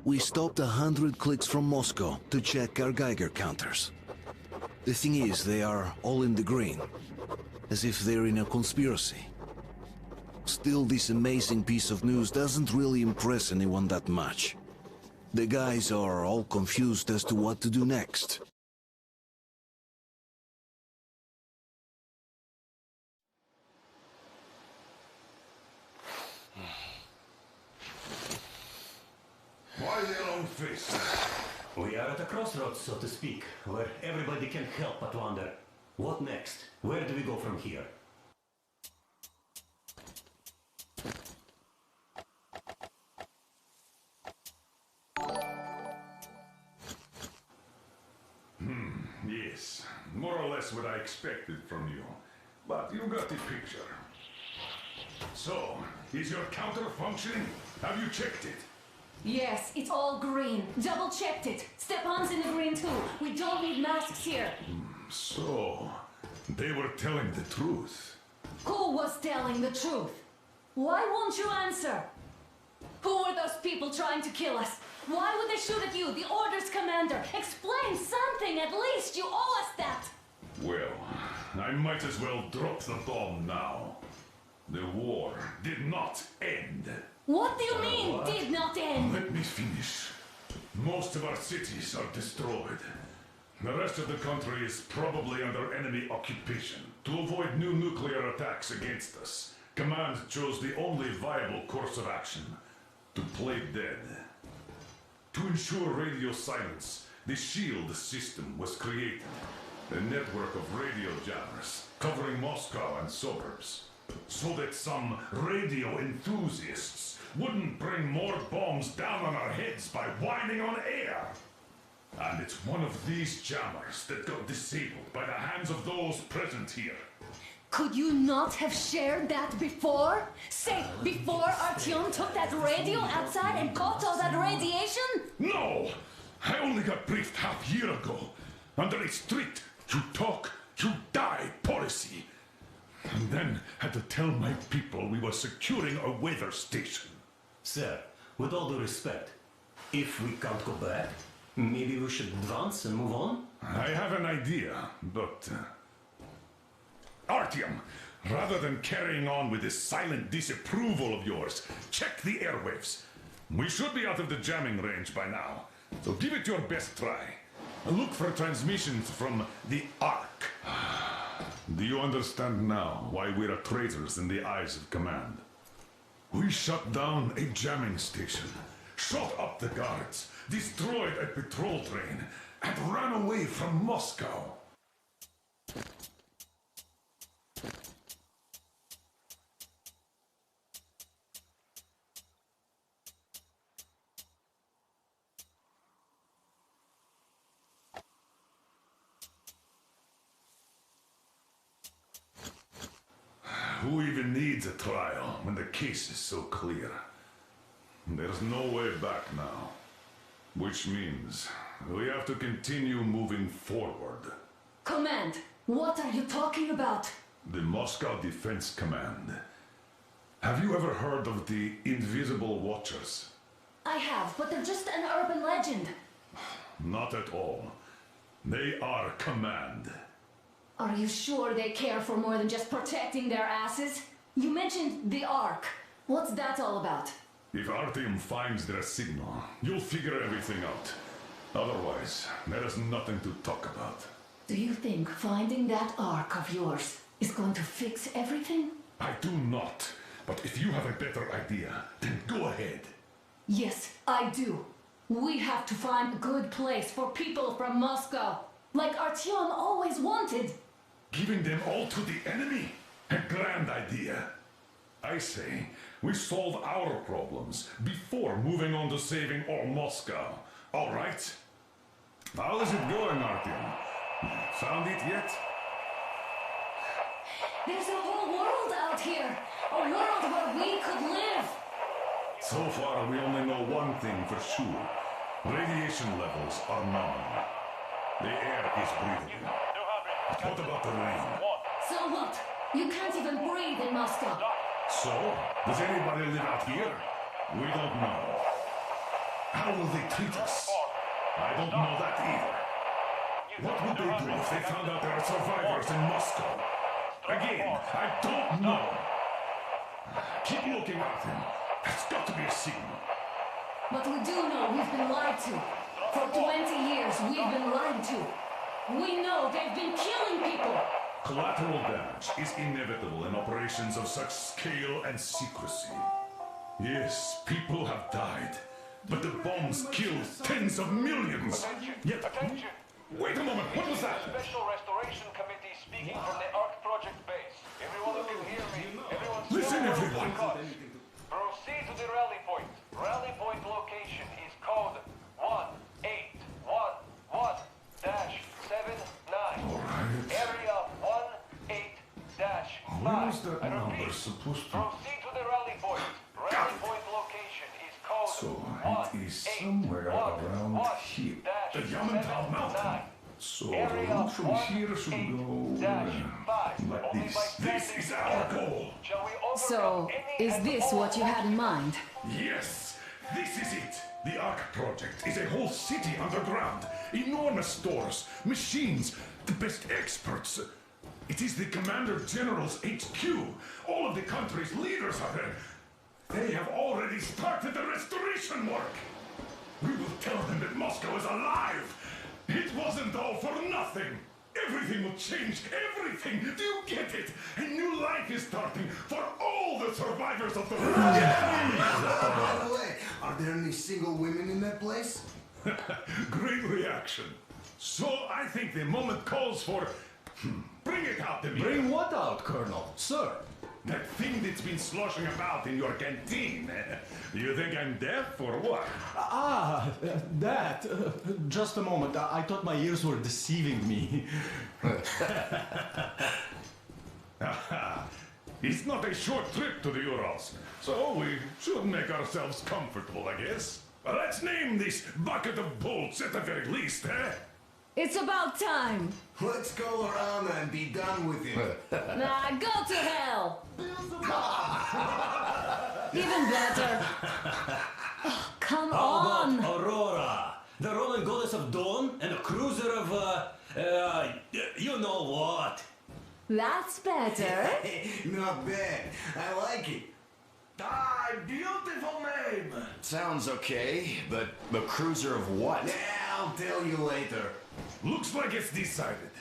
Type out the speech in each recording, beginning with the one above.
We stopped 100 clicks from Moscow to check our Geiger counters. The thing is, they are all in the green, as if they're in a conspiracy. Still, this amazing piece of news doesn't really impress anyone that much. The guys are all confused as to what to do next. Why the long face? We are at a crossroads, so to speak, where everybody can help but wonder, what next? Where do we go from here? Yes, more or less what I expected from you. But you got the picture. So, is your counter functioning? Have you checked it? Yes, it's all green. Double-checked it. Stepan's in the green too. We don't need masks here. So, they were telling the truth. Who was telling the truth? Why won't you answer? Who were those people trying to kill us? Why would they shoot at you, the Order's commander? Explain something, at least! You owe us that! Well, I might as well drop the bomb now. The war did not end. What do you mean, did not end? Let me finish. Most of our cities are destroyed. The rest of the country is probably under enemy occupation. To avoid new nuclear attacks against us, Command chose the only viable course of action: to play dead. To ensure radio silence, the SHIELD system was created. A network of radio jammers covering Moscow and suburbs. So that some radio enthusiasts wouldn't bring more bombs down on our heads by whining on air. And it's one of these jammers that got disabled by the hands of those present here. Could you not have shared that before? Say, before Artyom took that radio outside and caught all that radiation? No! I only got briefed half year ago. Under a strict, you talk, you die policy. And then had to tell my people we were securing a weather station. Sir, with all due respect, if we can't go back, maybe we should advance and move on? I have an idea, but... Artyom, rather than carrying on with this silent disapproval of yours, check the airwaves. We should be out of the jamming range by now, so give it your best try. Look for transmissions from the Ark. Do you understand now why we're traitors in the eyes of Command? We shut down a jamming station, shot up the guards, destroyed a patrol train, and ran away from Moscow. Who even needs a trial when the case is so clear? There's no way back now. Which means we have to continue moving forward. Command, what are you talking about? The Moscow Defense Command. Have you ever heard of the Invisible Watchers? I have, but they're just an urban legend. Not at all. They are command. Are you sure they care for more than just protecting their asses? You mentioned the Ark. What's that all about? If Artyom finds their signal, you'll figure everything out. Otherwise, there is nothing to talk about. Do you think finding that Ark of yours is going to fix everything? I do not. But if you have a better idea, then go ahead. Yes, I do. We have to find a good place for people from Moscow, like Artyom always wanted. Giving them all to the enemy? A grand idea. I say, we solve our problems before moving on to saving all Moscow. All right? How is it going, Artyom? Found it yet? There's a whole world out here. A world where we could live. So far, we only know one thing for sure. Radiation levels are nominal. The air is breathable. But what about the rain? So what? You can't even breathe in Moscow. So, does anybody live out here? We don't know. How will they treat us? I don't know that either. What would they do if they found out there are survivors in Moscow? Again, I don't know. Keep looking at them. There's got to be a signal. But we do know we've been lied to. For 20 years, we've been lied to. We know they've been killing people. Collateral damage is inevitable in operations of such scale and secrecy. Yes, people have died, but the bombs killed tens of millions. Yet, Attention! wait a moment, what was that? Special Restoration Committee speaking from the Ark Project base. Everyone who can hear me, everyone Listen, everyone. Proceed to the rally point. Rally point location is code 1811-79. Alright. Area 18-5. Where was that I number repeat, supposed to... proceed to the rally point. Rally point location is code So, it is somewhere around here. The Yamantau Mountain. So, the route from here should go... like this. This is our goal. So, is this what you had in mind? Yes, this is it. The Ark Project is a whole city underground. Enormous stores, machines, the best experts. It is the Commander General's HQ. All of the country's leaders are there. They have already started the restoration work. We will tell them that Moscow is alive. It wasn't all for nothing. Everything will change. Everything. Do you get it? A new life is starting for all the survivors of the war. By the way, are there any single women in that place? Great reaction. So I think the moment calls for... Bring it out, Demir. Bring what out, Colonel? Sir? That thing that's been sloshing about in your canteen. You think I'm deaf or what? That. Just a moment. I thought my ears were deceiving me. It's not a short trip to the Urals, so we should make ourselves comfortable, I guess. Let's name this bucket of bolts at the very least, eh? It's about time. Let's go around and be done with it. Nah, go to hell. Even better. Oh, come on. Aurora, the rolling goddess of dawn and a cruiser of, you know what? That's better. Not bad. I like it. Ah, beautiful name! Sounds okay, but the cruiser of what? Yeah, I'll tell you later. Looks like it's decided.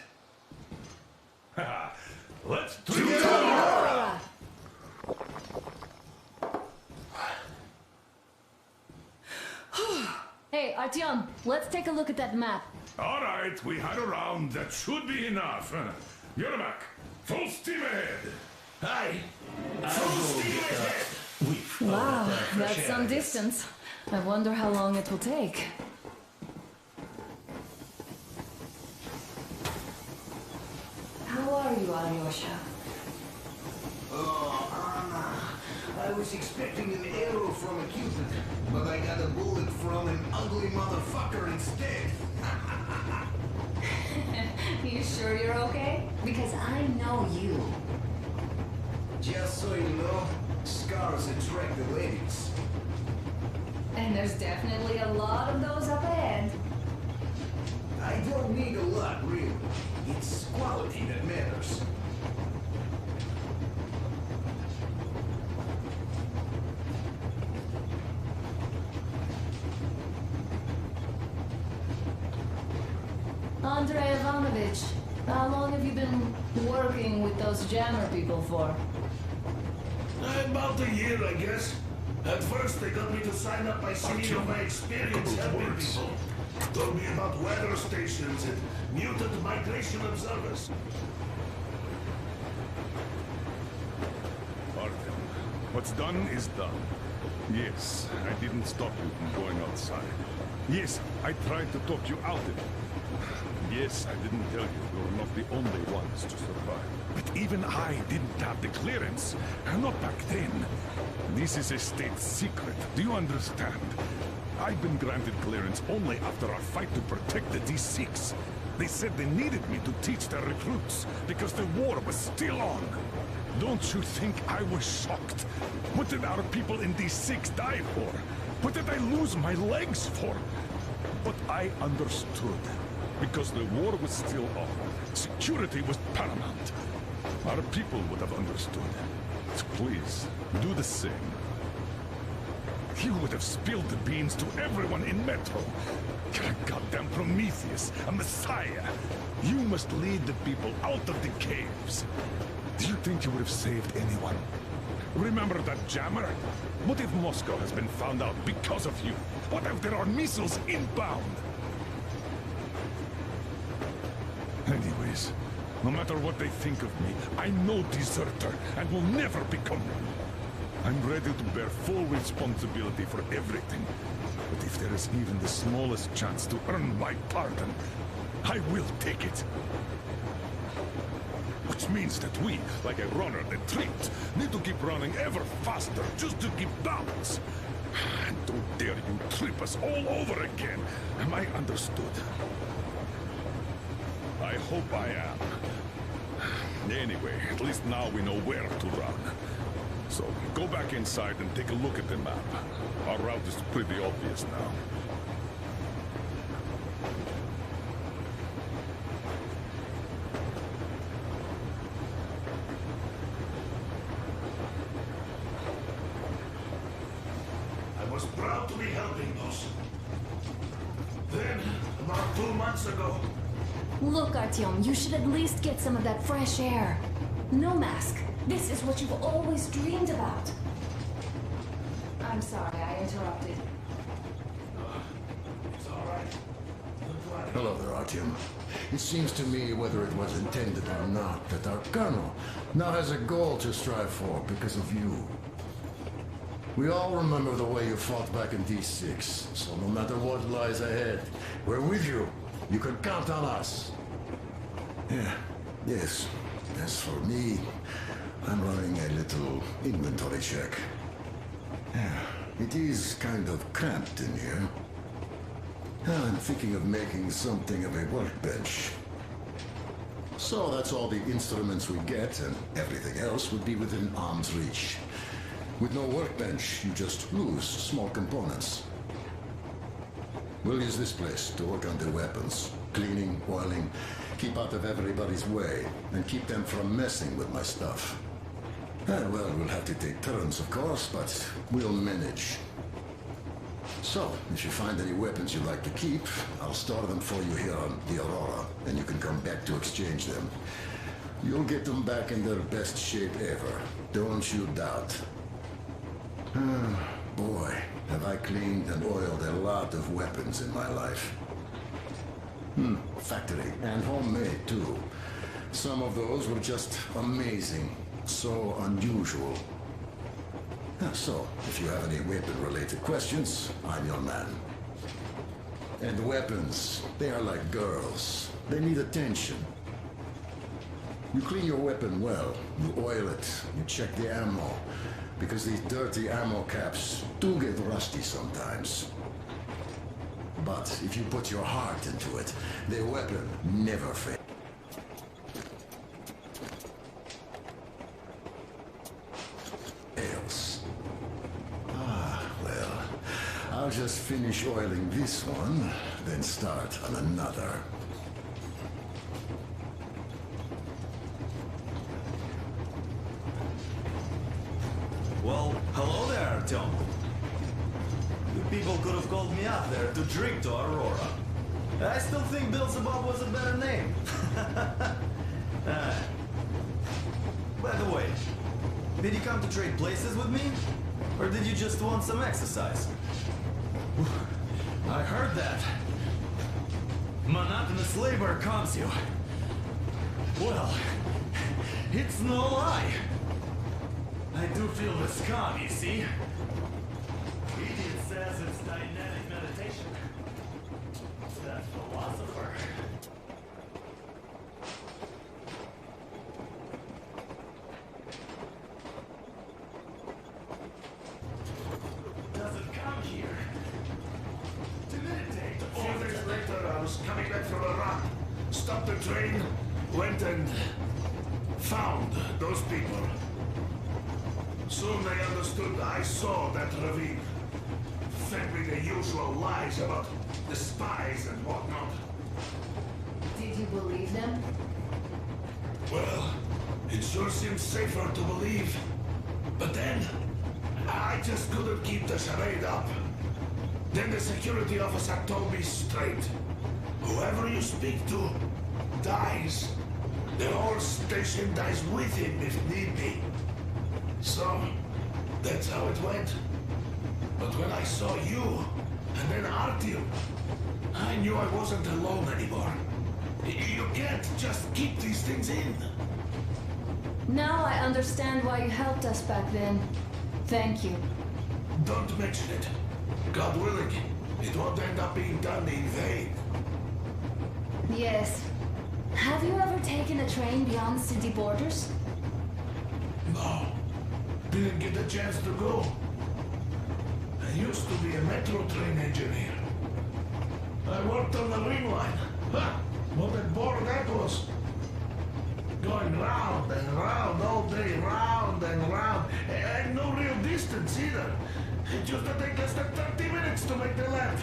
Let's do Get it! Aurora. Hey, Artyom, let's take a look at that map. All right, we had a round. That should be enough. Yermak, full steam ahead. Hi! Full steam ahead. Wow, that's some distance. I wonder how long it will take. How are you, Alyosha? Oh, was expecting an arrow from a Cupid, but I got a bullet from an ugly motherfucker instead. You sure you're okay? Because I know you. Just so you know, scars attract the ladies. And there's definitely a lot of those up ahead. I don't need a lot, really. It's quality that matters. Andrei Ivanovich, how long have you been working with those jammer people for? About a year, I guess. At first, they got me to sign up by singing of my experience helping people. Told me about weather stations and mutant migration observers. Artyom, what's done is done. Yes, I didn't stop you from going outside. Yes, I tried to talk you out of it. Yes, I didn't tell you were not the only ones to survive. But even I didn't have the clearance. Not back then. This is a state secret. Do you understand? I've been granted clearance only after our fight to protect the D6. They said they needed me to teach their recruits because the war was still on. Don't you think I was shocked? What did our people in D6 die for? What did I lose my legs for? But I understood. Because the war was still on. Security was paramount. Our people would have understood. So please, do the same. You would have spilled the beans to everyone in Metro. You're a goddamn Prometheus, a messiah. You must lead the people out of the caves. Do you think you would have saved anyone? Remember that jammer? What if Moscow has been found out because of you? What if there are missiles inbound? Anyways, no matter what they think of me, I'm no deserter and will never become one. I'm ready to bear full responsibility for everything. But if there is even the smallest chance to earn my pardon, I will take it. Which means that we, like a runner that tripped, need to keep running ever faster just to keep balance. And don't dare you trip us all over again. Am I understood? I hope I am. Anyway, at least now we know where to run. So, go back inside and take a look at the map. Our route is pretty obvious now. I was proud to be helping, boss. Then, about 2 months ago, Look, Artyom, you should at least get some of that fresh air. No mask. This is what you've always dreamed about. I'm sorry, I interrupted. it's all right. Don't worry. Hello there, Artyom. It seems to me, whether it was intended or not, that our colonel now has a goal to strive for because of you. We all remember the way you fought back in D6, so no matter what lies ahead, we're with you. You can count on us. Yeah, yes. As for me, I'm running a little inventory check. Yeah, it is kind of cramped in here. I'm thinking of making something of a workbench. So that's all the instruments we get, and everything else would be within arm's reach. With no workbench, you just lose small components. We'll use this place to work on the weapons. Cleaning, oiling, keep out of everybody's way, and keep them from messing with my stuff. Well, we'll have to take turns, of course, but we'll manage. So, if you find any weapons you'd like to keep, I'll store them for you here on the Aurora, and you can come back to exchange them. You'll get them back in their best shape ever. Don't you doubt. Boy, have I cleaned and oiled a lot of weapons in my life. Factory and homemade too. Some of those were just amazing. So unusual. So, if you have any weapon-related questions, I'm your man. And weapons, they are like girls. They need attention. You clean your weapon well, you oil it, you check the ammo. because these dirty ammo caps do get rusty sometimes. But if you put your heart into it, their weapon never fails. Well, I'll just finish oiling this one, then start on another. Well, hello there, Artyom. You people could have called me up there to drink to Aurora. I still think Beelzebub was a better name. By the way, did you come to trade places with me? Or did you just want some exercise? I heard that. Monotonous labor calms you. Well, it's no lie. I do feel this calm, you see? Idiot says it's dynamic meditation. That philosopher. Doesn't come here to meditate. A few days later, I was coming back from a run. Stopped the train, went and found those people. Soon they understood I saw that ravine. Fed me the usual lies about the spies and whatnot. Did you believe them? Well, it sure seems safer to believe. But then, I just couldn't keep the charade up. Then the security officer told me straight. Whoever you speak to dies. The whole station dies with him if need be. So, that's how it went. But when I saw you, and then Artyom, I knew I wasn't alone anymore. You can't just keep these things in. Now I understand why you helped us back then. Thank you. Don't mention it. God willing, it won't end up being done in vain. Yes. Have you ever taken a train beyond city borders? No. Didn't get the chance to go. I used to be a metro train engineer. I worked on the ring line. Ha! What a bore that was. Going round and round all day, round and round. And no real distance either. It used to take less than 30 minutes to make the lap.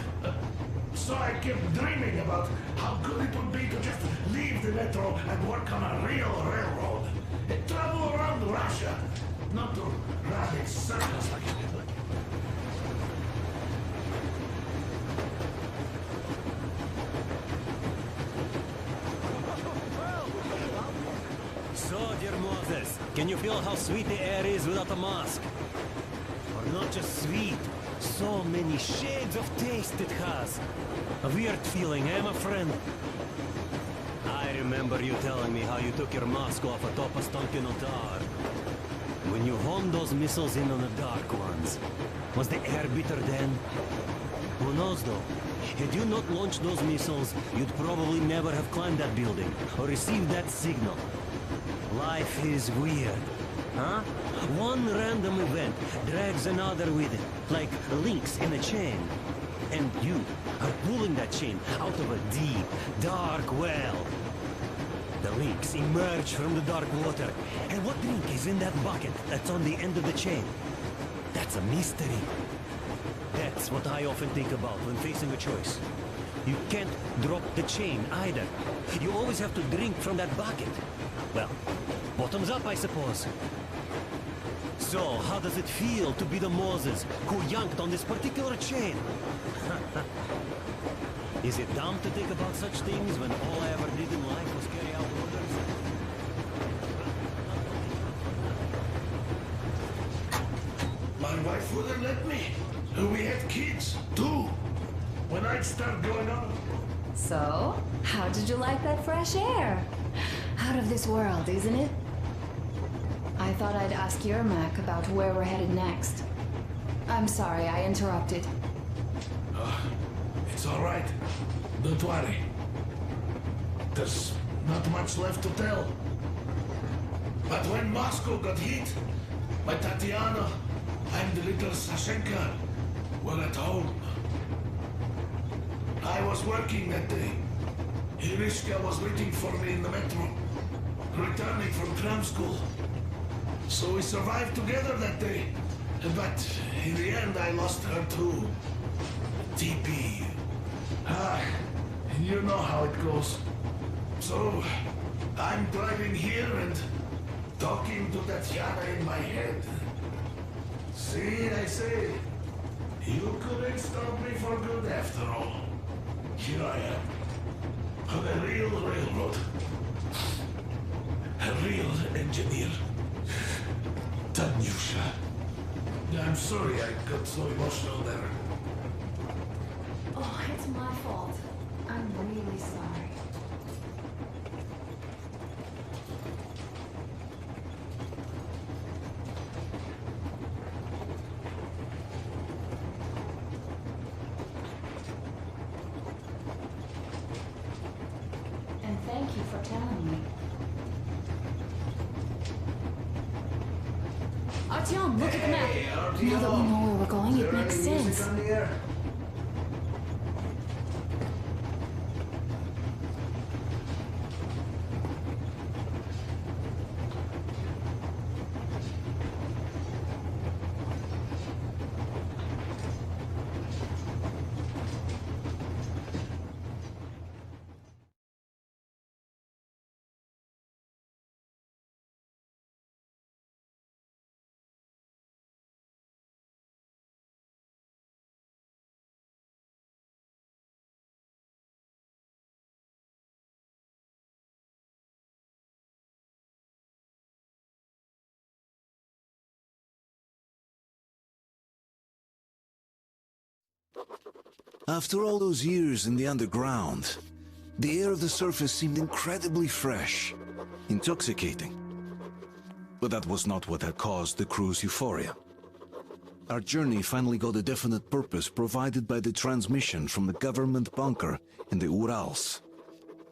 So I kept dreaming about how good it would be to just leave the metro and work on a real railroad. And travel around Russia. Not to run in circles like it. So, dear Moses, can you feel how sweet the air is without a mask? Or not just sweet, so many shades of taste it has. A weird feeling, eh, my friend? I remember you telling me how you took your mask off atop Ostankino Tower. When you honed those missiles in on the Dark Ones, was the air bitter then? Who knows though? Had you not launched those missiles, you'd probably never have climbed that building or received that signal. Life is weird, huh? One random event drags another with it, like links in a chain. And you are pulling that chain out of a deep, dark well. The links emerge from the dark water. And what link is in that bucket that's on the end of the chain? That's a mystery. That's what I often think about when facing a choice. You can't drop the chain either. You always have to drink from that bucket. Well, bottoms up, I suppose. So, how does it feel to be the Moses who yanked on this particular chain? Is it dumb to think about such things when all I ever did in life was carry out orders? My wife wouldn't let me. We had kids, too. When I'd start going on... So, how did you like that fresh air? Out of this world, isn't it? I thought I'd ask Yermak about where we're headed next. I'm sorry I interrupted. It's all right. Don't worry. There's not much left to tell. But when Moscow got hit, my Tatiana and little Sashenka were at home. I was working that day. Irishka was waiting for me in the metro, returning from cram school. So we survived together that day. But in the end, I lost her too. TP. You know how it goes. So, I'm driving here and talking to Tatiana in my head. See, I say, you couldn't stop me for good after all. Here I am, on a real railroad. A real engineer. Tanyusha. I'm sorry I got so emotional there. Oh, it's my fault. I'm really sorry. And thank you for telling me. Artyom, look at the map. Now that we know where we're going, it makes sense. After all those years in the underground, the air of the surface seemed incredibly fresh, intoxicating. But that was not what had caused the crew's euphoria. Our journey finally got a definite purpose provided by the transmission from the government bunker in the Urals.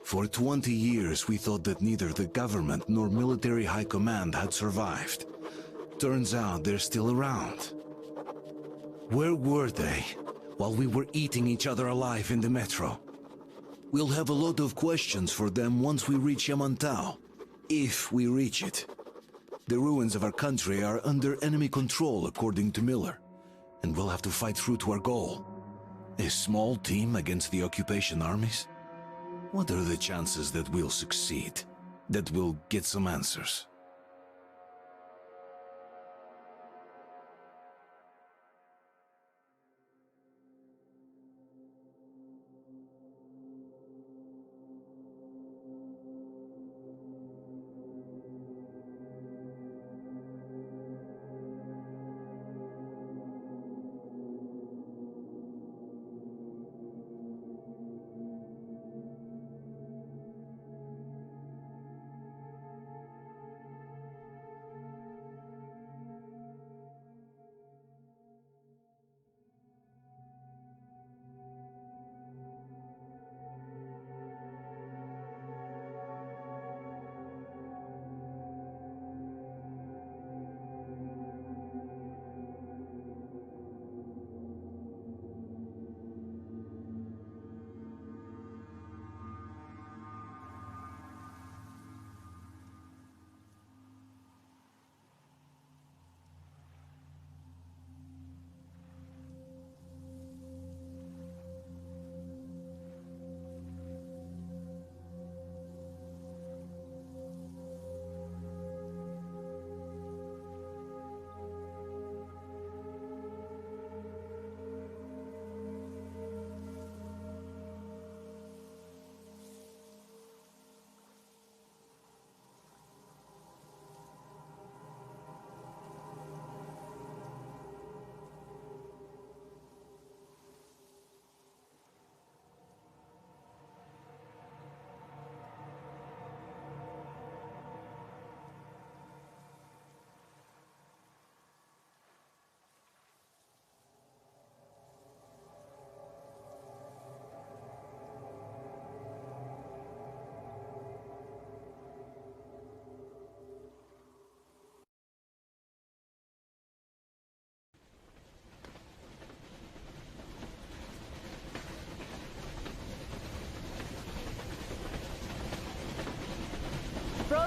For 20 years we thought that neither the government nor military high command had survived. Turns out they're still around. Where were they while we were eating each other alive in the metro? We'll have a lot of questions for them once we reach Yamantau, if we reach it. The ruins of our country are under enemy control, according to Miller, and we'll have to fight through to our goal. A small team against the occupation armies? What are the chances that we'll succeed? That we'll get some answers?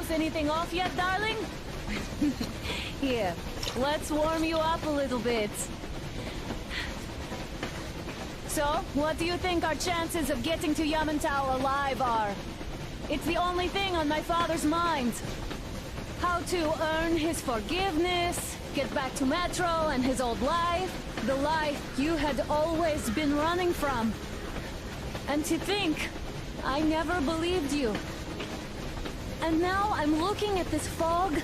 bounce anything off yet, darling? Here, let's warm you up a little bit. So, what do you think our chances of getting to Yamantau alive are? It's the only thing on my father's mind. How to earn his forgiveness, get back to Metro and his old life, the life you had always been running from. And to think, I never believed you. And now I'm looking at this fog,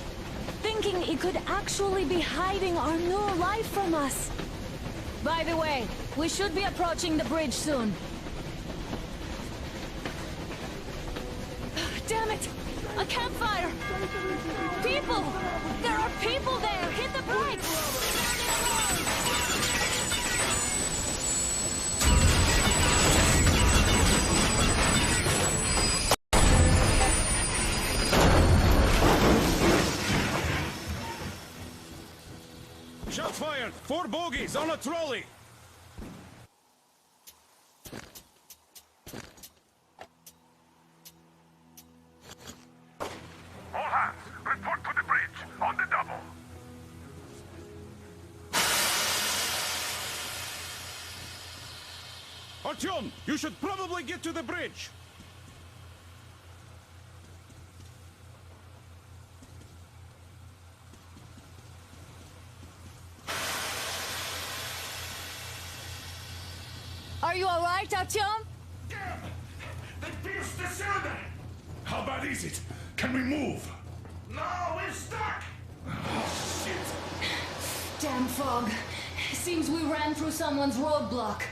thinking it could actually be hiding our new life from us. By the way, we should be approaching the bridge soon. Damn it! A campfire! People! There are people there! Hit the brakes! Shots fired! 4 bogeys on a trolley! All hands, report to the bridge, on the double. Artyom, you should probably get to the bridge! Are you alright, Artyom? Damn! They pierced the cylinder! How bad is it? Can we move? No, we're stuck! Oh, shit! Damn fog. Seems we ran through someone's roadblock.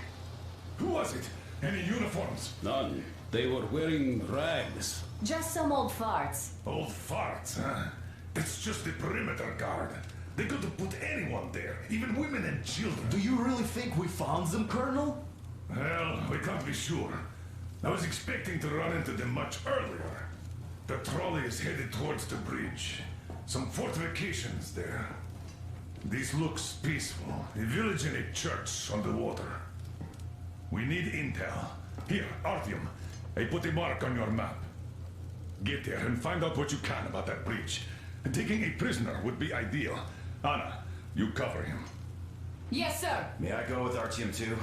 Who was it? Any uniforms? None. They were wearing rags. Just some old farts. Old farts, huh? That's just the perimeter guard. They could have put anyone there, even women and children. Do you really think we found them, Colonel? Well, we can't be sure. I was expecting to run into them much earlier. The trolley is headed towards the bridge. Some fortifications there. This looks peaceful. A village and a church on the water. We need intel. Here, Artyom. I put a mark on your map. Get there and find out what you can about that bridge. Taking a prisoner would be ideal. Anna, you cover him. Yes, sir. May I go with Artyom too?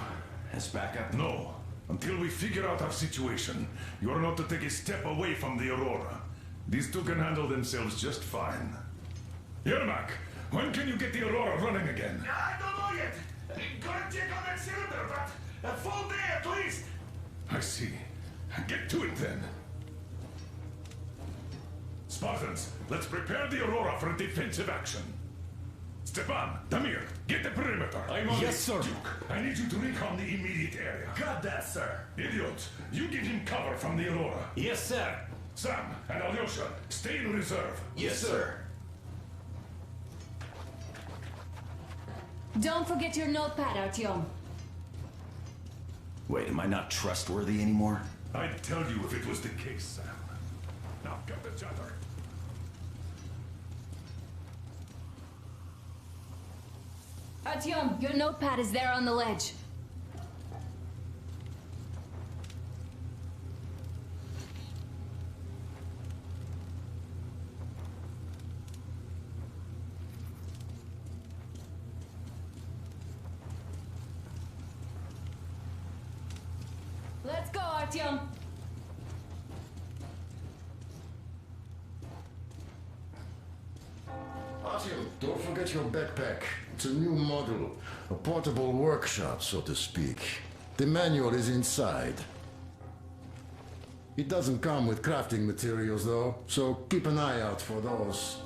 As backup? No. Until we figure out our situation, you are not to take a step away from the Aurora. These two can handle themselves just fine. Yermak, when can you get the Aurora running again? I don't know yet. Gotta check on that cylinder, but a full day at least. I see. Get to it then. Spartans, let's prepare the Aurora for a defensive action. Stepan, Damir, get the perimeter. I'm on Yes, it. sir. Duke, I need you to recon the immediate area. Got that, sir. Idiot, you give him cover from the Aurora. Yes, sir! Sam and Alyosha, stay in reserve. Yes, sir. Don't forget your notepad, Artyom. Wait, am I not trustworthy anymore? I'd tell you if it was the case, Sam. Now cut the chatter. Artyom, your notepad is there on the ledge. Let's go, Artyom. Artyom, don't forget your backpack. It's a new model. A portable workshop, so to speak. The manual is inside. It doesn't come with crafting materials, though, so keep an eye out for those.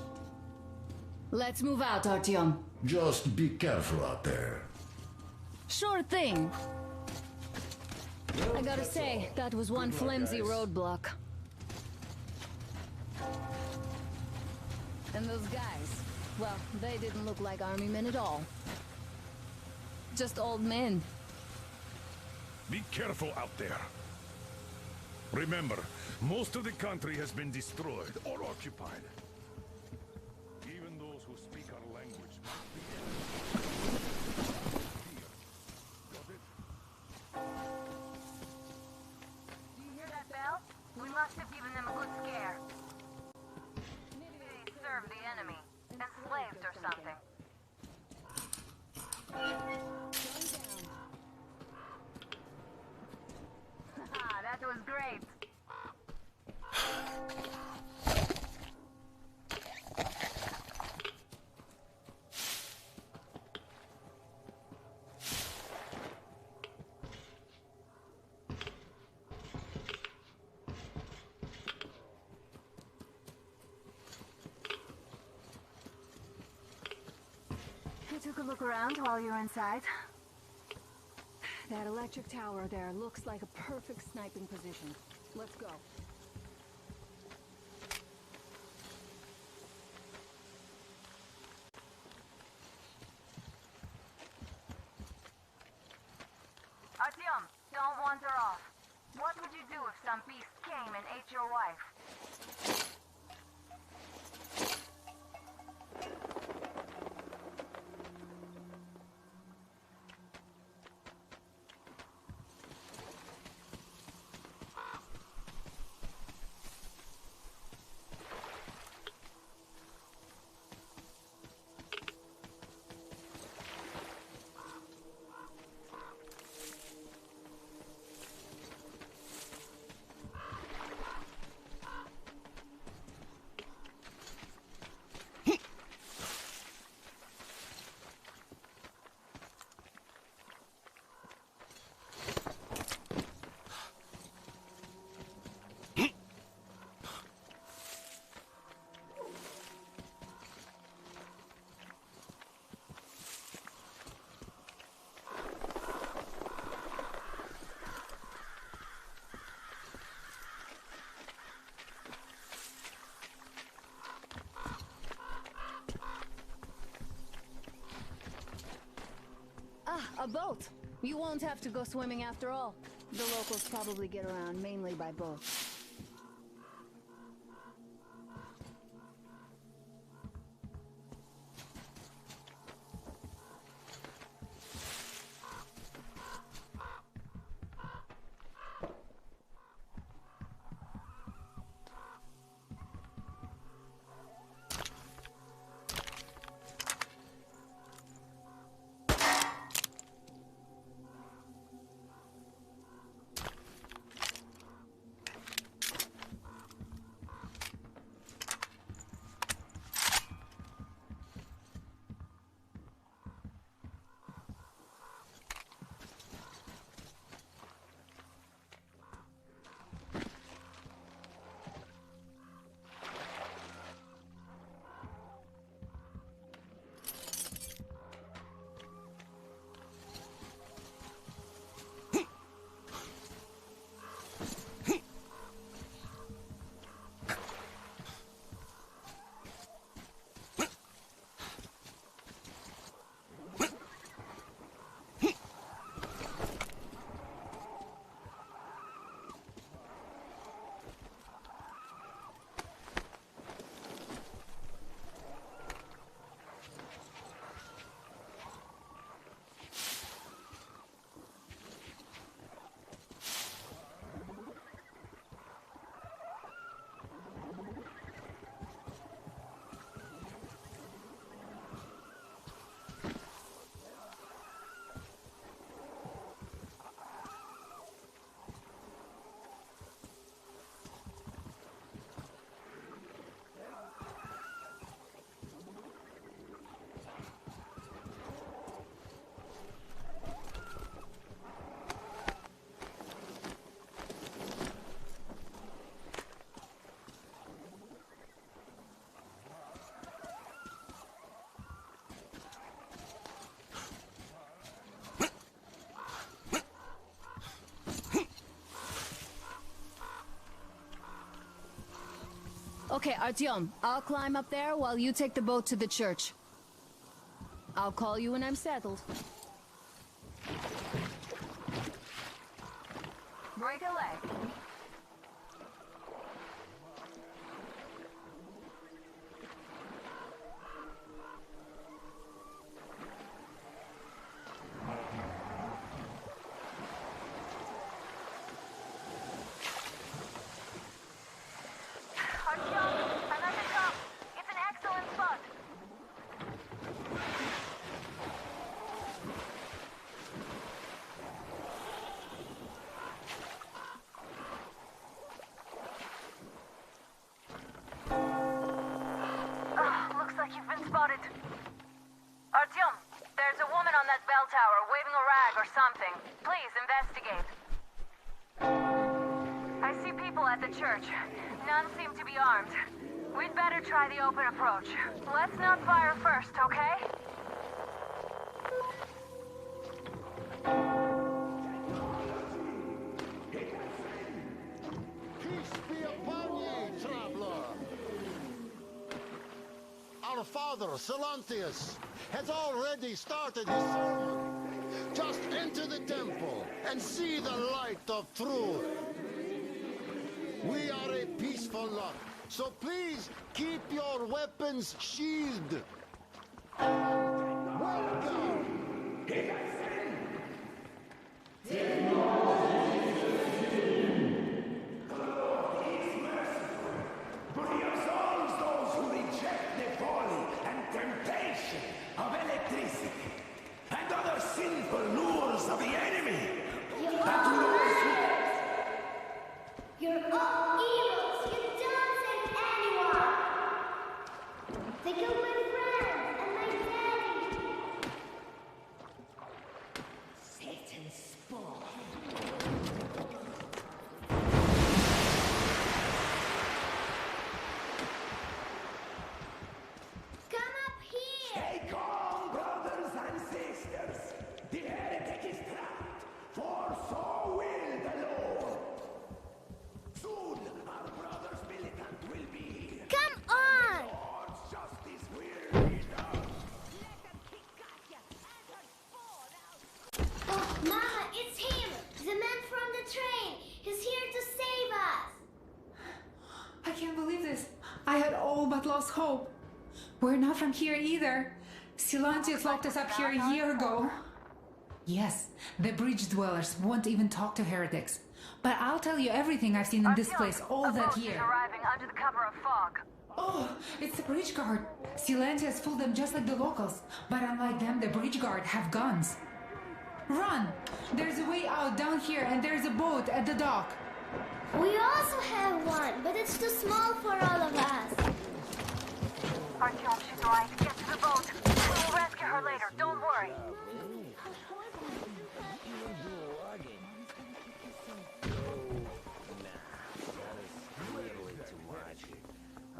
Let's move out, Artyom. Just be careful out there. Sure thing. I gotta say, that was one flimsy roadblock. And those guys, well, they didn't look like army men at all. Just old men. Be careful out there. Remember, most of the country has been destroyed or occupied. Even those who speak our language. Do you hear that bell? We must have given them a good scare. took a look around while you're inside. That electric tower there looks like a perfect sniping position. Let's go. Artyom, don't wander off. What would you do if some beast came and ate your wife? A boat. You won't have to go swimming after all. The locals probably get around mainly by boat. Okay, Artyom, I'll climb up there while you take the boat to the church. I'll call you when I'm settled. Break a leg. You've been spotted. Artyom, there's a woman on that bell tower waving a rag or something. Please investigate. I see people at the church. None seem to be armed. We'd better try the open approach. Let's not fire first, okay? brother, Silantius, has already started his sermon. Just enter the temple and see the light of truth. We are a peaceful lot, so please keep your weapons sheathed. Welcome! But he absolves those who reject the folly and temptation of electricity and other sinful lures of the enemy. You're all evils. You don't save anyone. They killed my friends and my daddy. Satan's spawn. Come up here. Stay calm, brothers and sisters. The heretic is trapped, for so will the Lord. Soon our brother's militant will be here. Come on. Lord's justice will be done. Oh, Mama, it's him. The man from the train. He's here to save us. I can't believe this. I had all but lost hope. We're not from here either. Silantius locked us up here a year ago. Yes, the bridge dwellers won't even talk to heretics. But I'll tell you everything I've seen in this place all that year. Arriving under the cover of fog. Oh, it's the bridge guard. Silantius fooled them just like the locals. But unlike them, the bridge guard have guns. Run! There's a way out down here and there's a boat at the dock. We also have one, but it's too small for all of us. Artyom, she's right. Get to the boat. We'll rescue her later. Don't worry.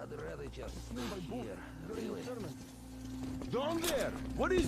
I'd rather just stay here, really. Down there! What is...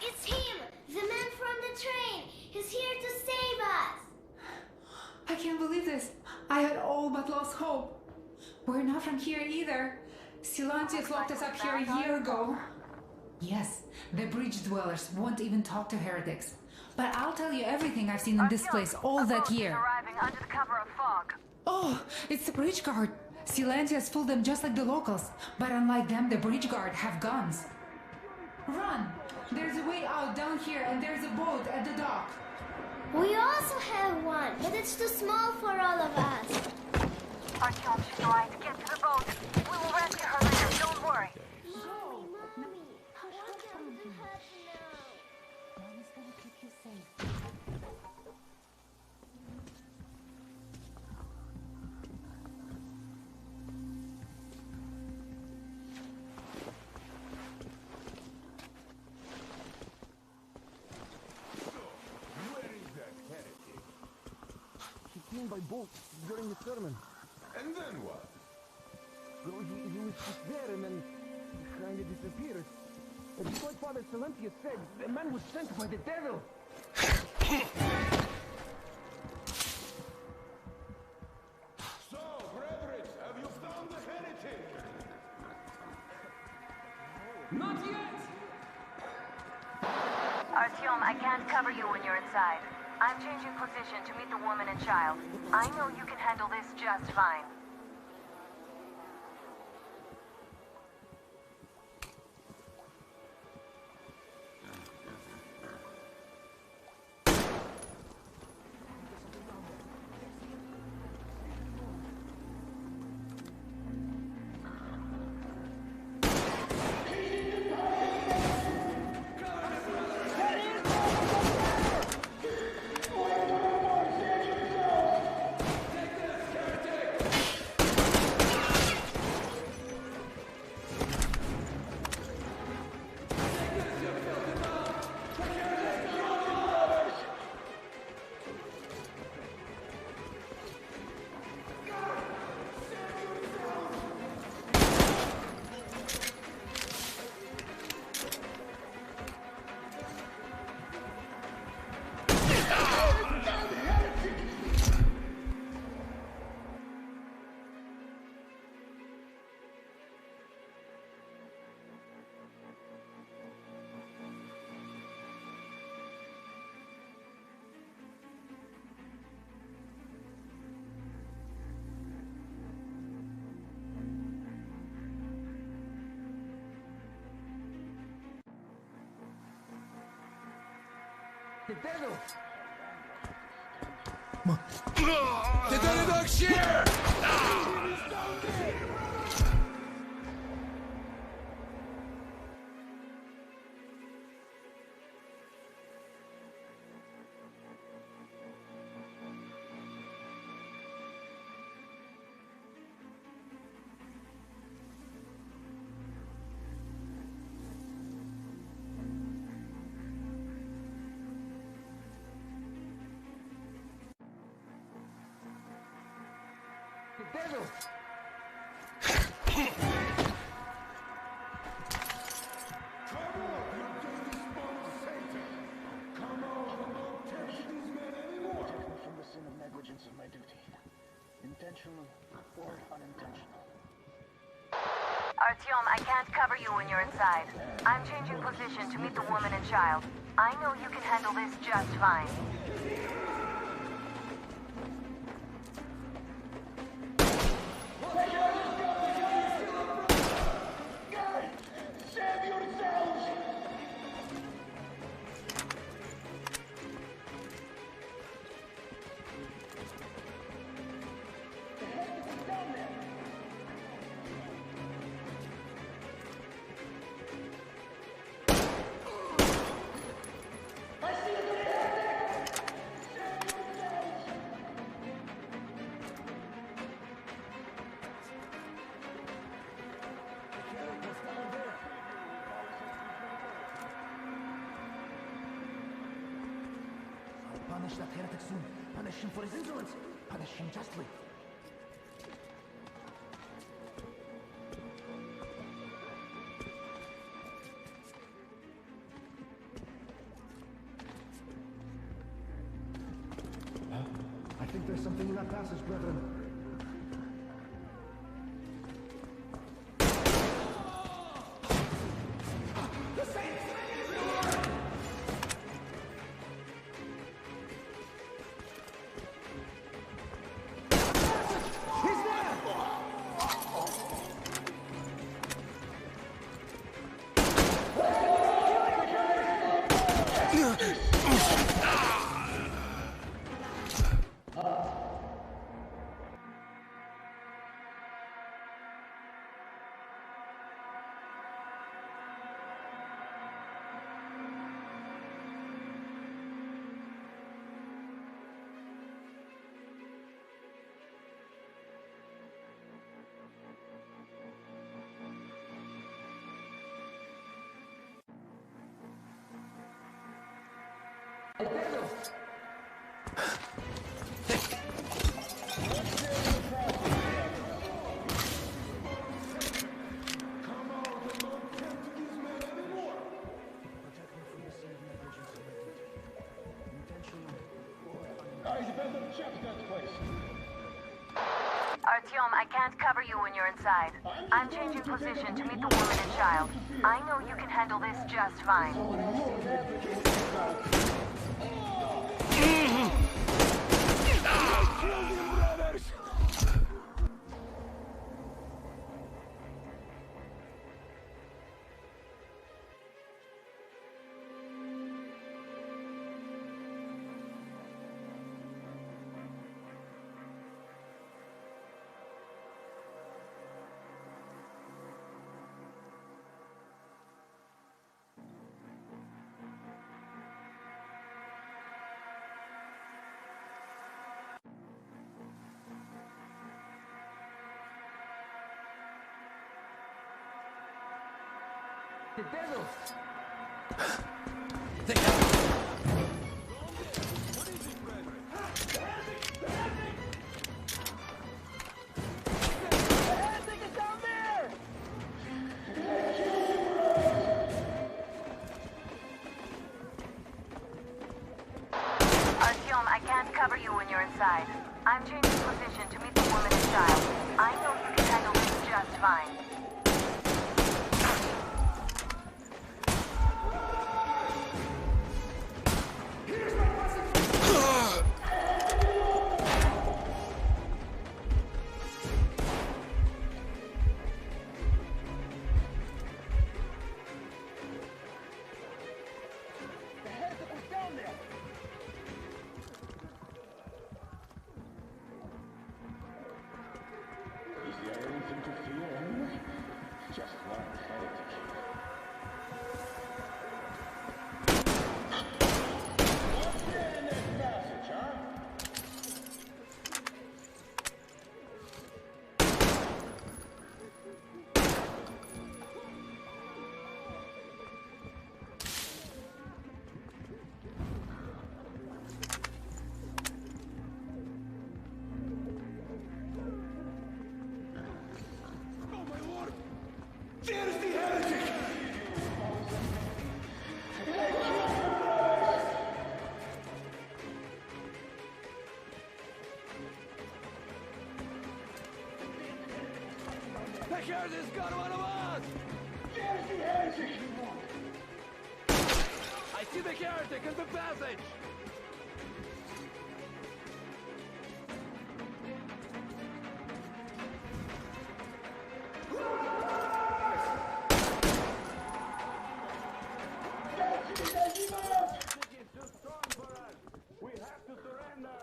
It's him, the man from the train. He's here to save us. I can't believe this. I had all but lost hope. We're not from here either. Silantius locked us up here a year ago. Yes, the bridge dwellers won't even talk to heretics. But I'll tell you everything I've seen in this place all that year. Arriving under the cover of fog. Oh, it's the bridge guard. Silantius fooled them just like the locals. But unlike them, the bridge guard have guns. Run! There's a way out down here and there's a boat at the dock. We also have one, but it's too small for all of us. Artyom, she's right. Get to the boat. We will rescue her later. Don't worry. Mommy, what can we have now? Mommy's gonna keep you safe. By boat during the sermon. And then what? Well, he was just there and then he kind of disappeared. And just like Father Silantius said, the man was sent by the devil. So, brethren, have you found the heretic? Not yet! Artyom, I can't cover you when you're inside. I'm changing position to meet the woman and child. I know you can handle this just fine. The devil! The devil dog's here! The devil! From the sin of negligence of my duty. Intentional or unintentional. Artyom, I can't cover you when you're inside. I'm changing position to meet the woman and child. I know you can handle this just fine. Save yourselves! I'll punish that heretic soon. Punish him for his insolence. Punish him justly. I think there's something in that passage, brethren. Artyom, I can't cover you when you're inside. I'm changing position to meet the woman and child. I know you can handle this just fine. The devil! Artyom, I can't cover you when you're inside. I'm changing position to meet the woman and child. I know you can handle this just fine. heretic's got one of us! There's the heretic! I see the heretic in the passage! We have to surrender!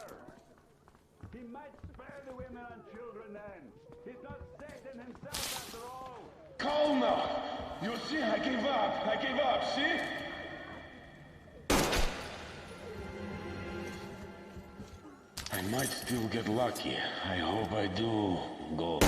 He might spare the women and children then. He's not Satan himself after all. Calm now! You see, I gave up, see? I might still get lucky. I hope I do, Gold.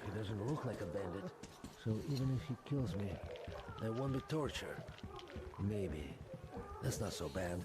He doesn't look like a bandit. So even if he kills me, that won't be torture. Maybe. That's not so bad.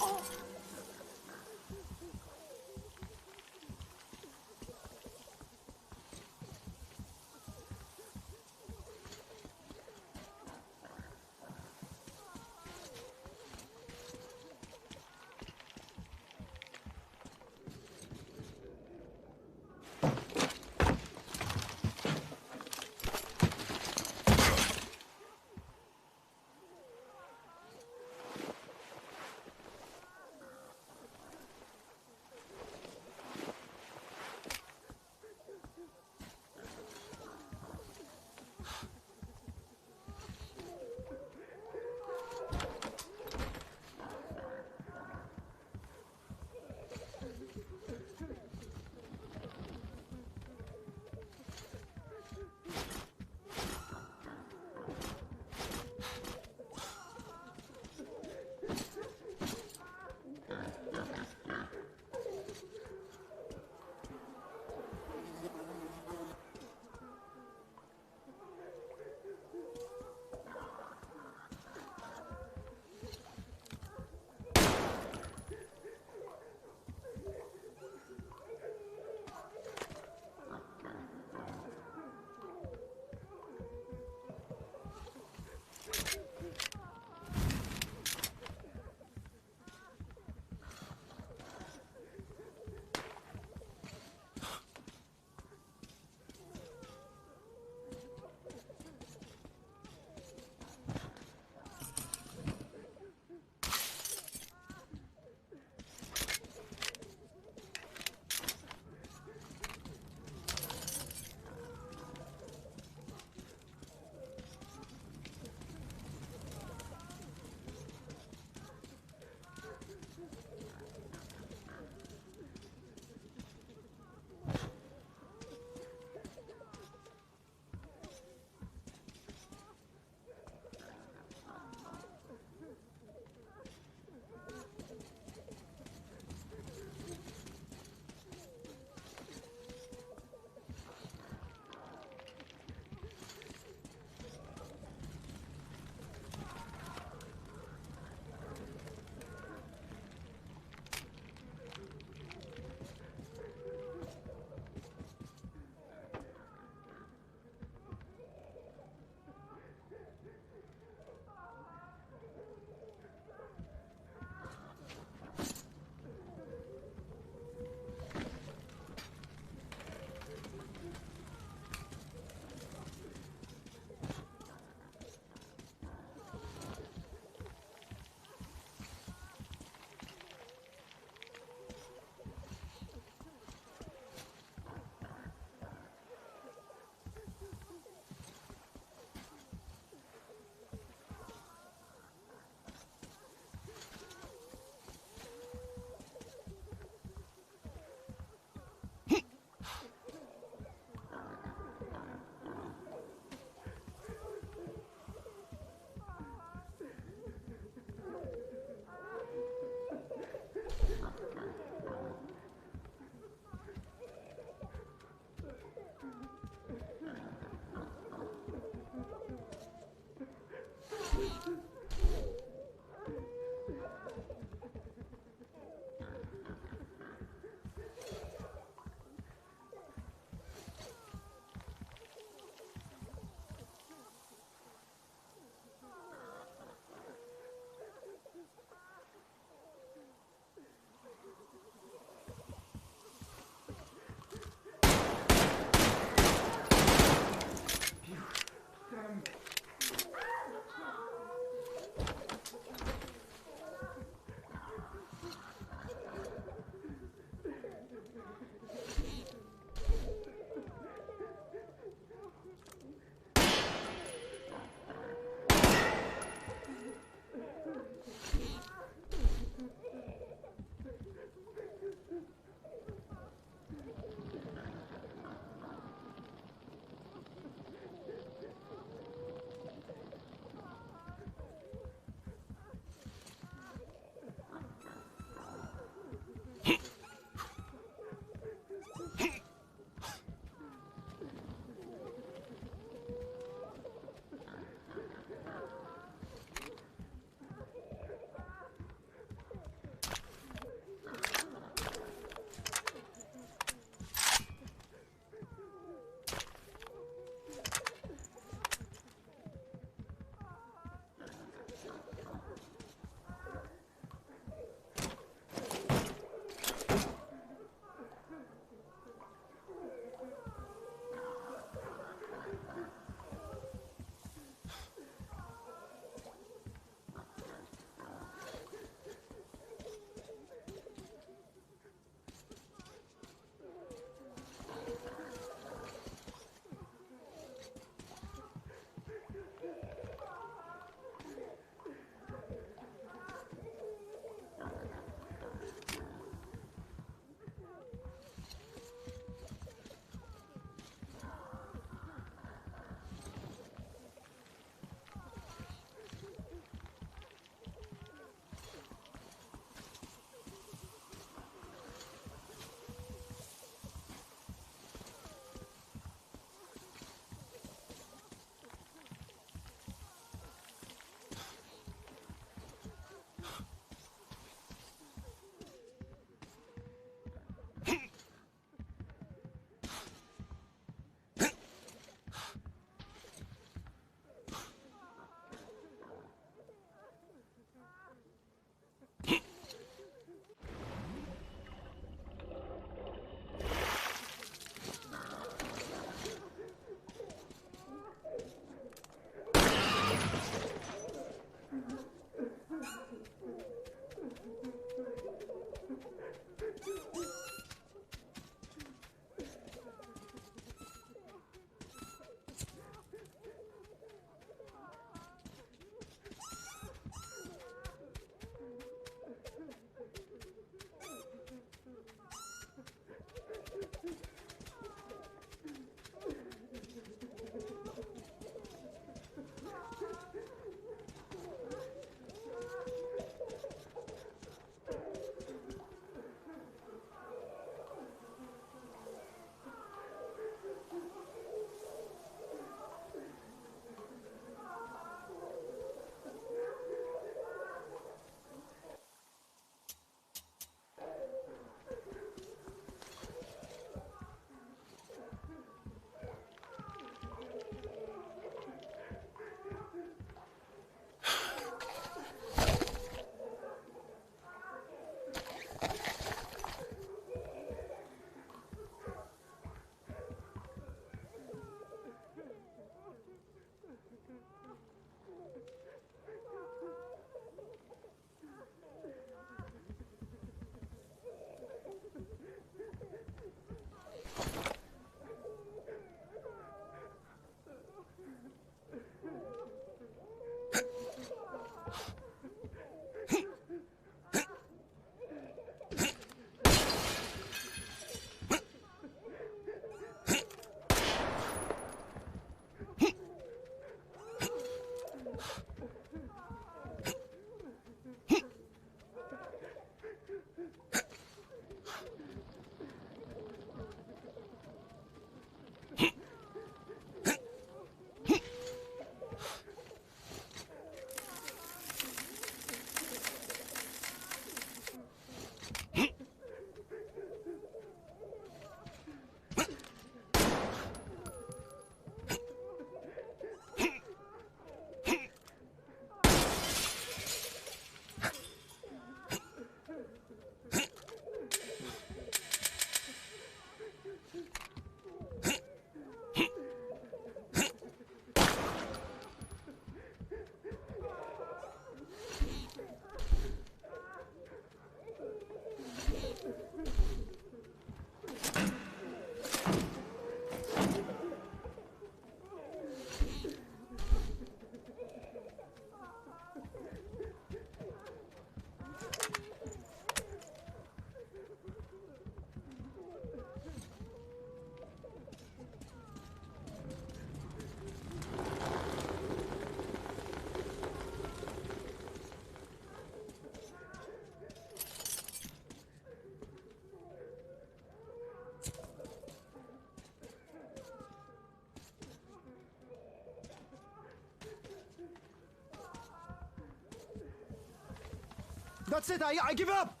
That's it, I give up!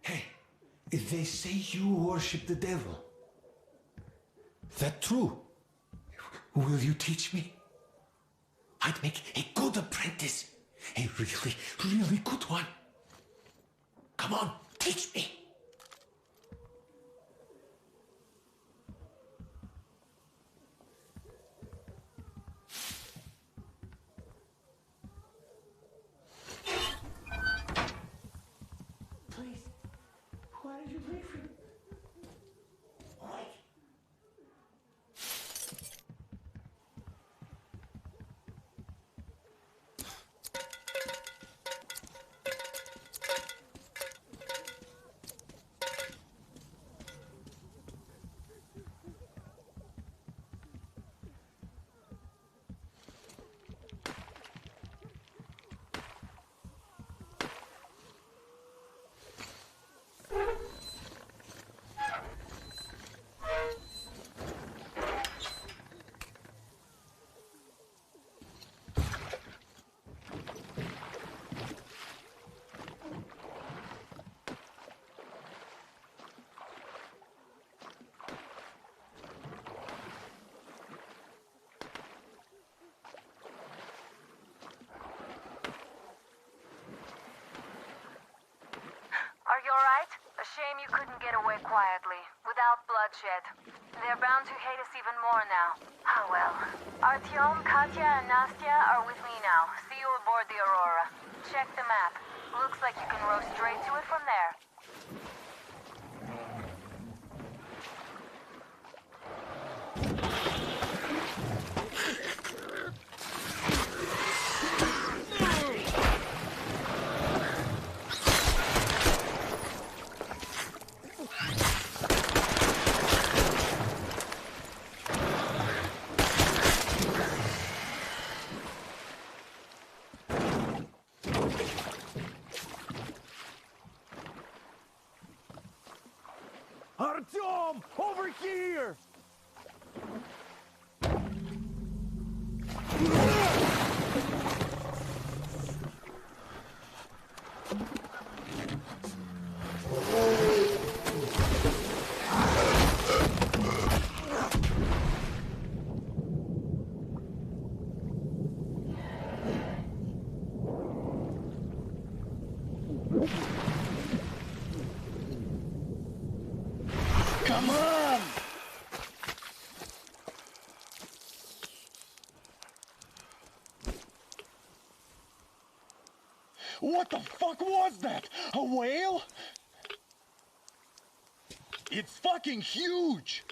Hey, they say you worship the devil. That true? Will you teach me? I'd make a good apprentice. A really, really good one. Come on, teach me. Please, why did you leave him? Why? Are you alright? A shame you couldn't get away quietly, without bloodshed. They're bound to hate us even more now. Ah well. Artyom, Katya, and Nastya are with me now. See you aboard the Aurora. Check the map. Looks like you can row straight to it from there. Artyom! Over here! Come on! What the fuck was that? A whale? It's fucking huge!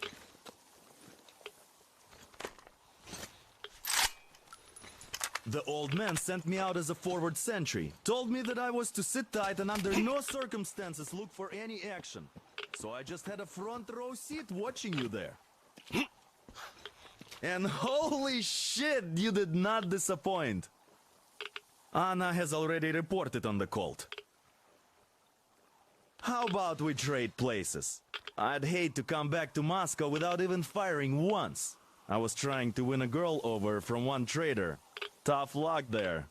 The old man sent me out as a forward sentry. Told me that I was to sit tight and under no circumstances look for any action. So I just had a front row seat watching you there. And holy shit, you did not disappoint. Anna has already reported on the cult. How about we trade places? I'd hate to come back to Moscow without even firing once. I was trying to win a girl over from one trader. Tough luck there.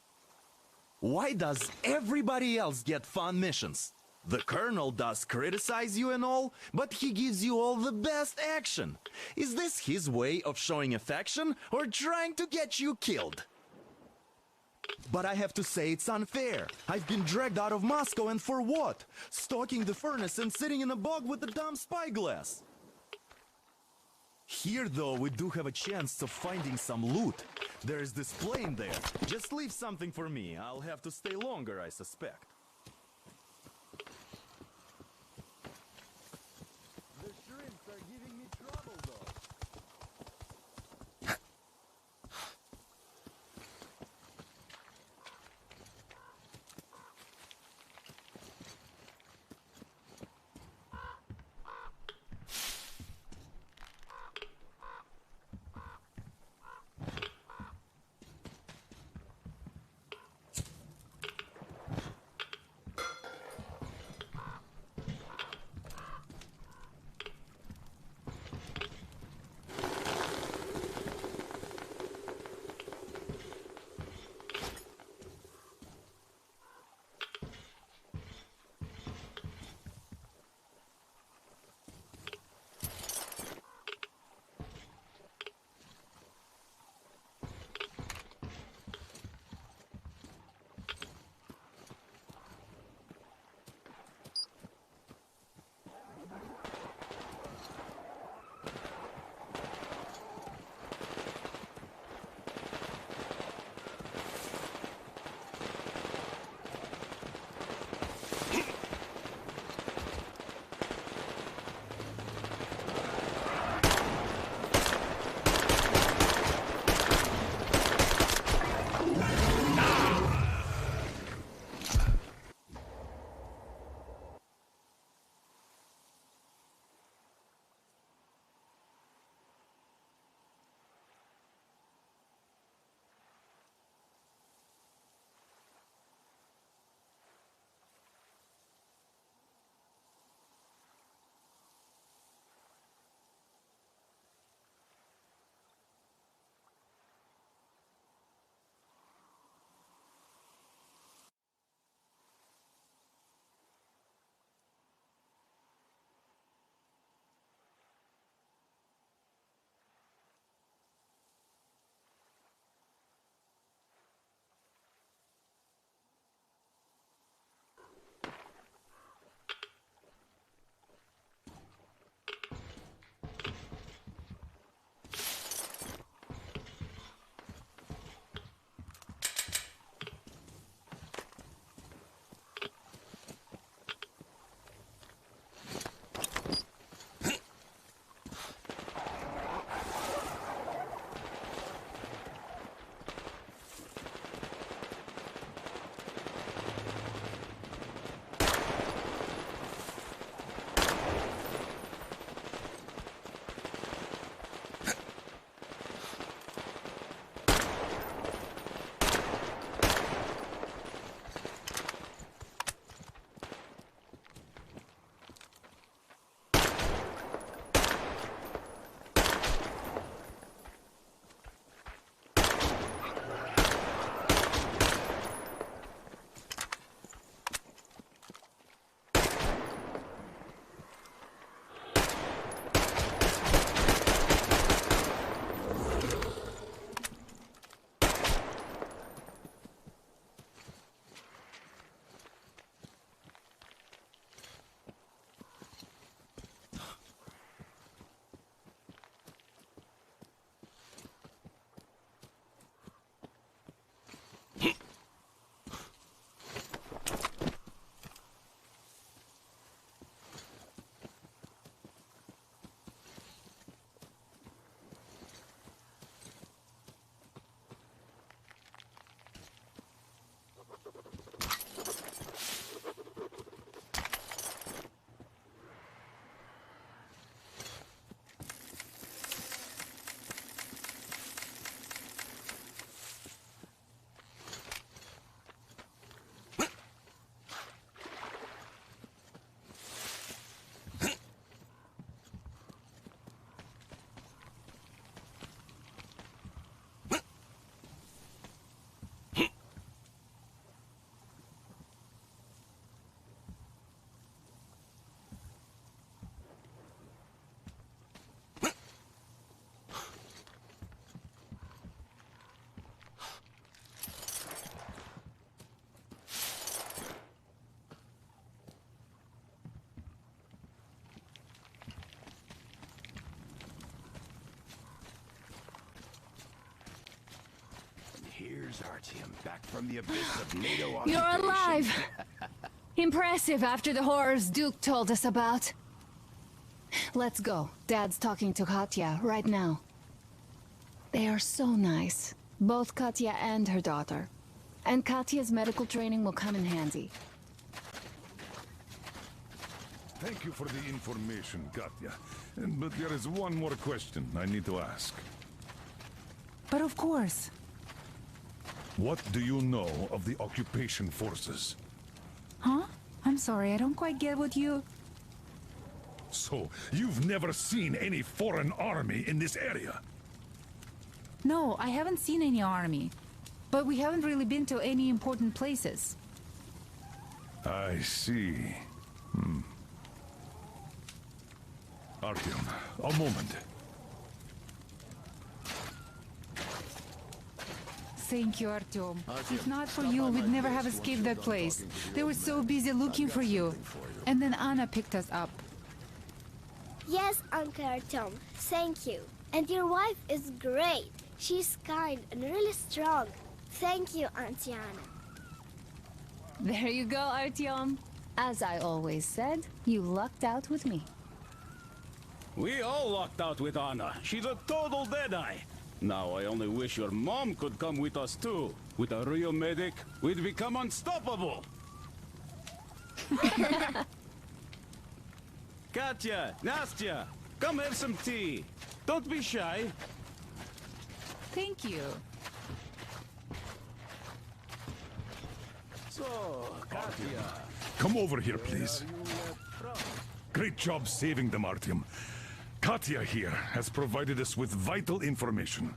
Why does everybody else get fun missions? The Colonel does criticize you and all, but he gives you all the best action. Is this his way of showing affection or trying to get you killed? But I have to say it's unfair. I've been dragged out of Moscow, and for what? Stalking the furnace and sitting in a bog with a dumb spyglass. Here, though, we do have a chance of finding some loot. There is this plane there. Just leave something for me. I'll have to stay longer, I suspect. The shrimps are giving me trouble, though. Greetings, Artyom. Back from the abyss of NATO You're occupation. alive! Impressive after the horrors Duke told us about. Let's go. Dad's talking to Katya right now. They are so nice. Both Katya and her daughter. And Katya's medical training will come in handy. Thank you for the information, Katya. But there is one more question I need to ask. But of course. What do you know of the occupation forces? Huh? I'm sorry, I don't quite get what you... So, you've never seen any foreign army in this area? No, I haven't seen any army. But we haven't really been to any important places. I see. Artyom, a moment. Thank you, Artyom. If not for you, we'd never have escaped that place. They were so busy looking for you. And then Anna picked us up. Yes, Uncle Artyom. Thank you. And your wife is great. She's kind and really strong. Thank you, Auntie Anna. There you go, Artyom. As I always said, you lucked out with me. We all lucked out with Anna. She's a total deadeye. Now I only wish your mom could come with us too. With a real medic, we'd become unstoppable. Katya, Nastya, come have some tea. Don't be shy. Thank you. So, Katya... Come over here, please. Great job saving them, Artyom. Katya here has provided us with vital information.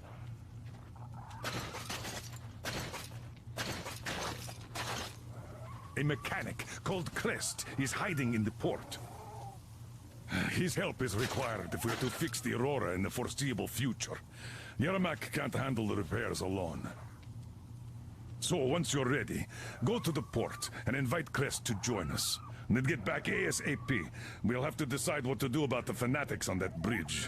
A mechanic called Crest is hiding in the port. His help is required if we're to fix the Aurora in the foreseeable future. Yermak can't handle the repairs alone. So, once you're ready, go to the port and invite Crest to join us. And then get back ASAP. We'll have to decide what to do about the fanatics on that bridge.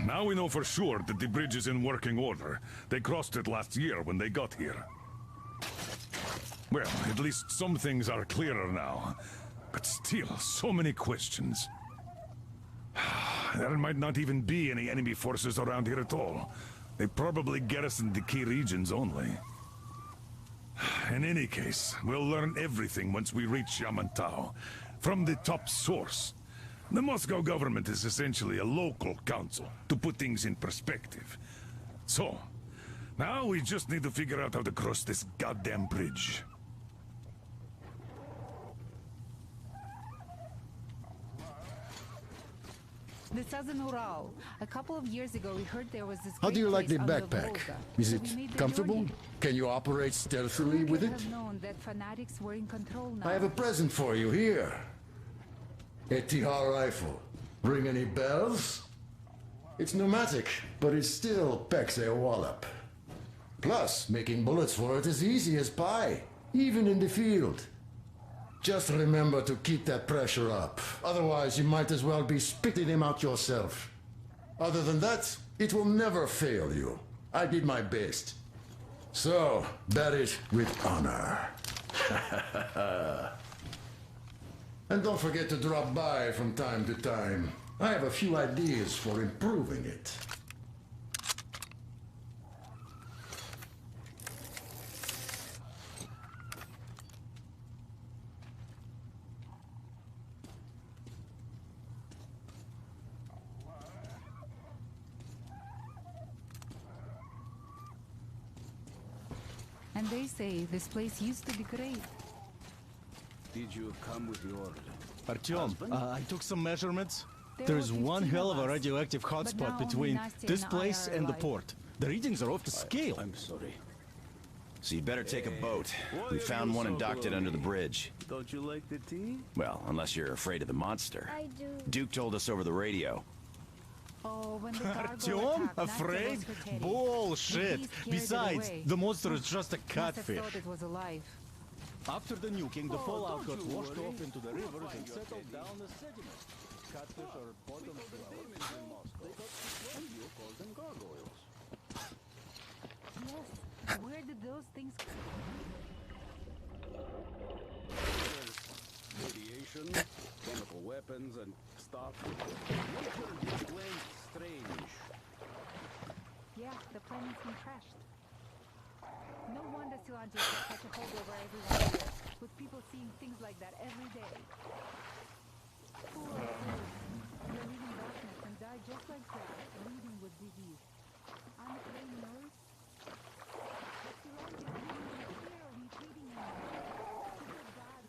Now we know for sure that the bridge is in working order. They crossed it last year when they got here. Well, at least some things are clearer now. But still, so many questions. There might not even be any enemy forces around here at all. They probably garrisoned the key regions only. In any case, we'll learn everything once we reach Yamantau. From the top source. The Moscow government is essentially a local council, to put things in perspective. So, now we just need to figure out how to cross this goddamn bridge. The Southern Ural. A couple of years ago, we heard there was this. How do you like the great place on backpack? Volga. Is So it we made the comfortable? journey. Can you operate stealthily with I it? have known that fanatics were in control now. I have a present for you here. A Tihar rifle. Ring any bells? It's pneumatic, but it still packs a wallop. Plus, making bullets for it is easy as pie, even in the field. Just remember to keep that pressure up. Otherwise, you might as well be spitting him out yourself. Other than that, it will never fail you. I did my best. So, bear it with honor. And don't forget to drop by from time to time. I have a few ideas for improving it. And they say this place used to be great. Did you come with your... Artyom, I took some measurements. There There's were one 15 hell of of a us, radioactive but hotspot now only between Nastya this and I place are and the alive. port. The readings are off the scale. I'm sorry. So you better take a boat. Why We are found you one and so docked it under the gloomy? bridge. Don't you like the tea? Well, unless you're afraid of the monster. I do. Duke told us over the radio. Oh, when the cargo Artyom? attacked, Nastya Afraid? lost her teddy. Bullshit! He's carried it Besides, away. the monster is just a Must have catfish. thought it was alive. After the nuking, the fallout don't got you washed worry. off into the We'll rivers find and your settled teddy. down as sediment. Catfish are bottom dwellers in Moscow. They got and you call them gargoyles. Where did those things come There's radiation, chemical weapons, and stuff. Nature displays strange. Yeah, the planet's been trashed. No wonder Silanti has such a hold over everyone here, with people seeing things like that every day. Poor fools. They live in darkness and die just like that, bleeding with disease. I'm a trained nurse. But Silanti is leaving me fear of me treating him. Super bad.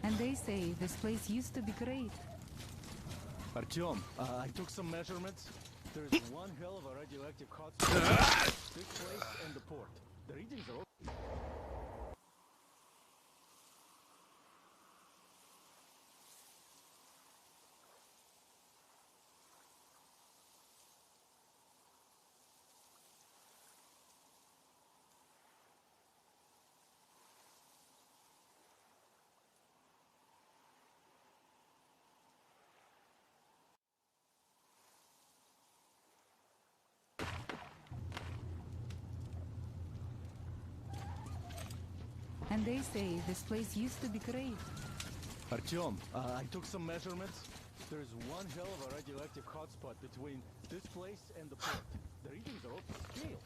And they say this place used to be great. Artyom, I took some measurements. There's one hell of a radioactive hotspot. This place and the port. The readings are okay. And they say this place used to be great. Artyom, I took some measurements. There's one hell of a radioactive hotspot between this place and the port. The readings are off the scale.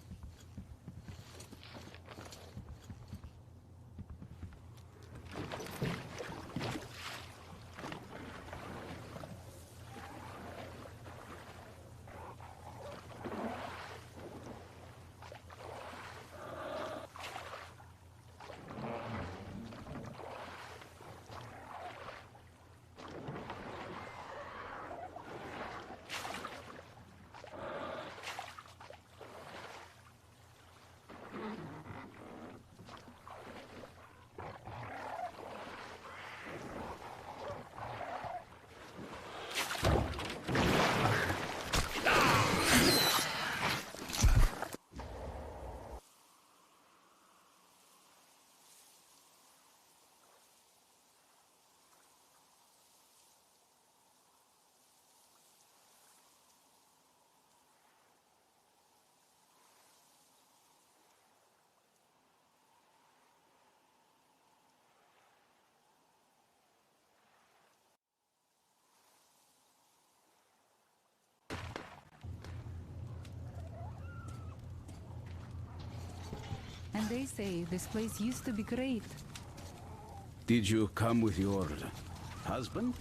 And they say this place used to be great. Did you come with your husband?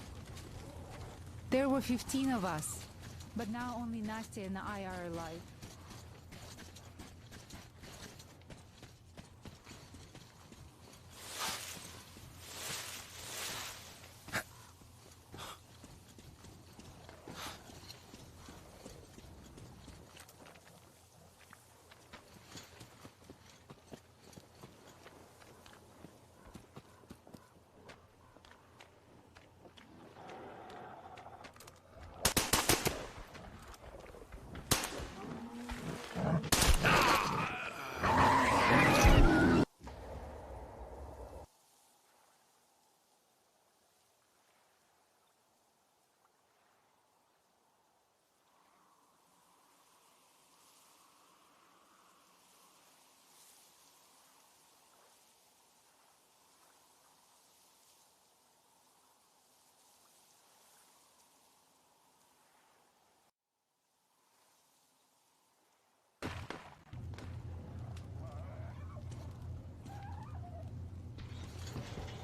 There were 15 of us, but now only Nastya and I are alive.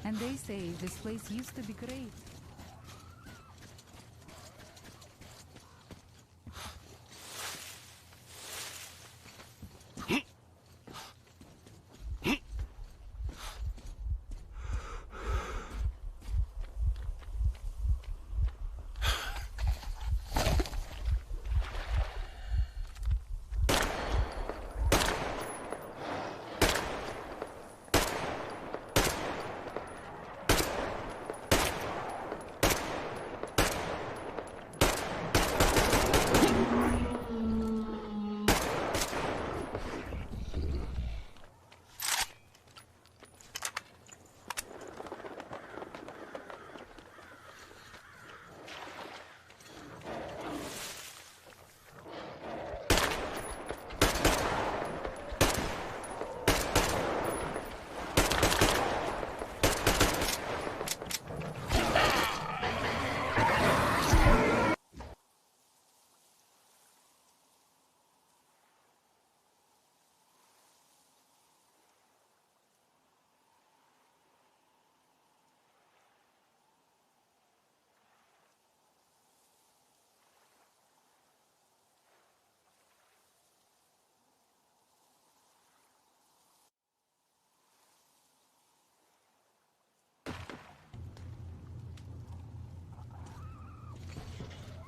And they say this place used to be great.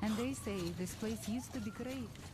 And they say this place used to be great.